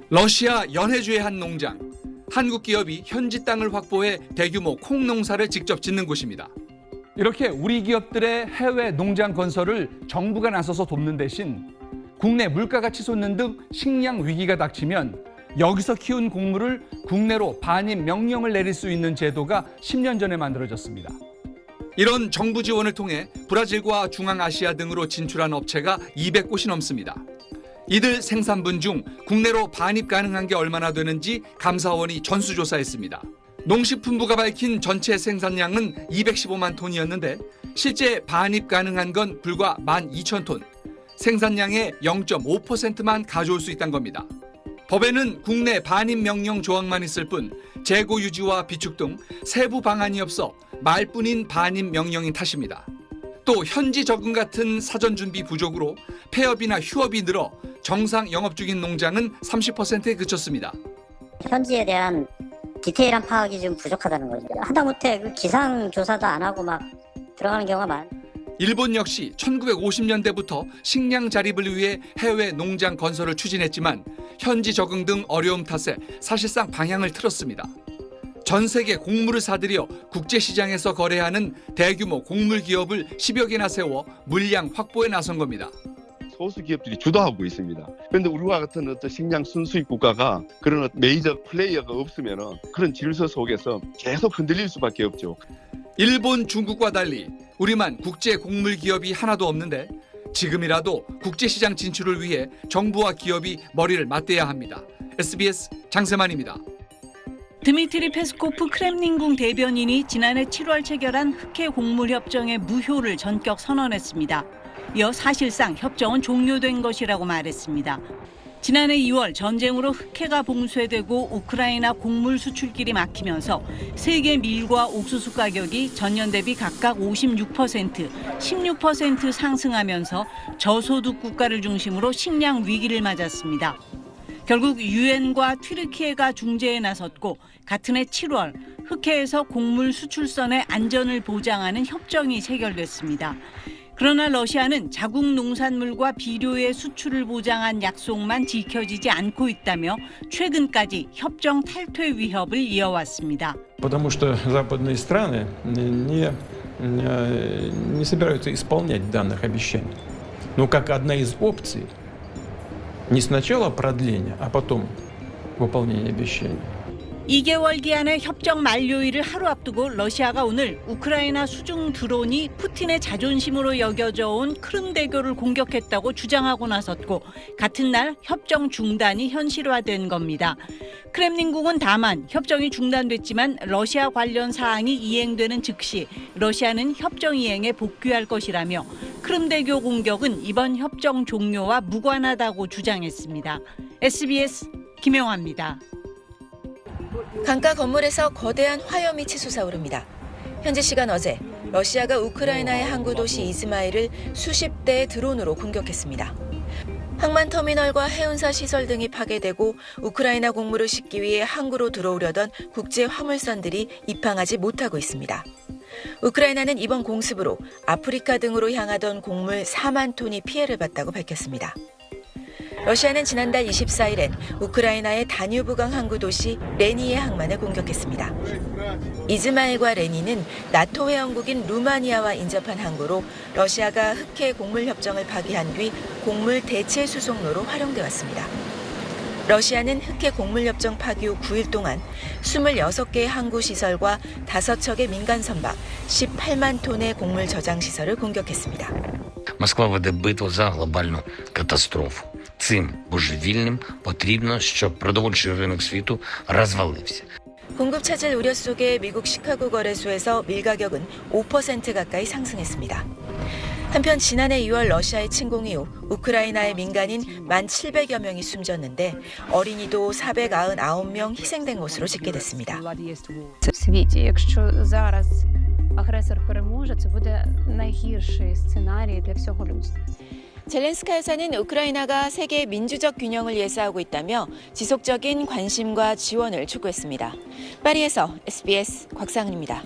러시아 연해주의 한 농장. 한국 기업이 현지 땅을 확보해 대규모 콩 농사를 직접 짓는 곳입니다. 이렇게 우리 기업들의 해외 농장 건설을 정부가 나서서 돕는 대신 국내 물가가 치솟는 등 식량 위기가 닥치면 여기서 키운 곡물을 국내로 반입 명령을 내릴 수 있는 제도가 10년 전에 만들어졌습니다. 이런 정부 지원을 통해 브라질과 중앙아시아 등으로 진출한 업체가 200곳이 넘습니다. 이들 생산분 중 국내로 반입 가능한 게 얼마나 되는지 감사원이 전수조사했습니다. 농식품부가 밝힌 전체 생산량은 215만 톤이었는데 실제 반입 가능한 건 불과 12,000톤. 생산량의 0.5%만 가져올 수 있다는 겁니다. 법에는 국내 반입 명령 조항만 있을 뿐 재고 유지와 비축 등 세부 방안이 없어 말뿐인 반입 명령인 탓입니다. 또 현지 적응 같은 사전 준비 부족으로 폐업이나 휴업이 늘어 정상 영업 중인 농장은 30%에 그쳤습니다. 현지에 대한 디테일한 파악이 좀 부족하다는 거죠. 하다못해 그 기상 조사도 안 하고 막 들어가는 경우가 많아요. 일본 역시 1950년대부터 식량 자립을 위해 해외 농장 건설을 추진했지만 현지 적응 등 어려움 탓에 사실상 방향을 틀었습니다. 전 세계 곡물을 사들여 국제시장에서 거래하는 대규모 곡물 기업을 10여 개나 세워 물량 확보에 나선 겁니다. 소수 기업들이 주도하고 있습니다. 그런데 우리와 같은 어떤 식량 순수입 국가가 그런 메이저 플레이어가 없으면 그런 질서 속에서 계속 흔들릴 수밖에 없죠. 일본, 중국과 달리 우리만 국제 곡물 기업이 하나도 없는데 지금이라도 국제시장 진출을 위해 정부와 기업이 머리를 맞대야 합니다. SBS 장세만입니다. 드미트리 페스코프 크렘린궁 대변인이 지난해 7월 체결한 흑해 곡물 협정의 무효를 전격 선언했습니다. 이어 사실상 협정은 종료된 것이라고 말했습니다. 지난해 2월 전쟁으로 흑해가 봉쇄되고 우크라이나 곡물 수출길이 막히면서 세계 밀과 옥수수 가격이 전년 대비 각각 56%, 16% 상승하면서 저소득 국가를 중심으로 식량 위기를 맞았습니다. 결국 유엔과 튀르키예가 중재에 나섰고 같은 해 7월 흑해에서 곡물 수출선의 안전을 보장하는 협정이 체결됐습니다. 그러나 러시아는 자국 농산물과 비료의 수출을 보장한 약속만 지켜지지 않고 있다며 최근까지 협정 탈퇴 위협을 이어왔습니다. Потому что западные страны не собираются исполнять данных обещаний. Но как одна из опций не сначала продление, а потом выполнение обещаний. 2개월 기한의 협정 만료일을 하루 앞두고 러시아가 오늘 우크라이나 수중 드론이 푸틴의 자존심으로 여겨져 온 크림대교를 공격했다고 주장하고 나섰고 같은 날 협정 중단이 현실화된 겁니다. 크렘린궁은 다만 협정이 중단됐지만 러시아 관련 사항이 이행되는 즉시 러시아는 협정 이행에 복귀할 것이라며 크림대교 공격은 이번 협정 종료와 무관하다고 주장했습니다. SBS 김영화입니다. 강가 건물에서 거대한 화염이 치솟아 오릅니다. 현지 시간 어제 러시아가 우크라이나의 항구 도시 이즈마일을 수십 대의 드론으로 공격했습니다. 항만 터미널과 해운사 시설 등이 파괴되고 우크라이나 곡물을 싣기 위해 항구로 들어오려던 국제 화물선들이 입항하지 못하고 있습니다. 우크라이나는 이번 공습으로 아프리카 등으로 향하던 곡물 4만 톤이 피해를 봤다고 밝혔습니다. 러시아는 지난달 24일엔 우크라이나의 다뉴브강 항구 도시 레니의 항만을 공격했습니다. 이즈마일과 레니는 나토 회원국인 루마니아와 인접한 항구로 러시아가 흑해 곡물 협정을 파기한 뒤 곡물 대체 수송로로 활용돼 왔습니다. 러시아는 흑해 곡물 협정 파기 후 9일 동안 26개의 항구 시설과 5척의 민간 선박, 18만 톤의 곡물 저장 시설을 공격했습니다. Москва веде битву за глобальну катастрофу. Цим божевільним потрібно, щоб продовольчий ринок світу розвалився. 공급 차질 우려 속에 미국 시카고 거래소에서 밀 가격은 5% 가까이 상승했습니다. 한편 지난해 2월 러시아의 침공 이후 우크라이나의 민간인 1,700여 명이 숨졌는데 어린이도 499명 희생된 것으로 집계됐습니다. агресор переможе, це буде найгірший сценарій для всього людства. 젤렌스카 여사는 우크라이나가 세계의 민주적 균형을 예사하고 있다며 지속적인 관심과 지원을 촉구했습니다. 파리에서 SBS 곽상은입니다.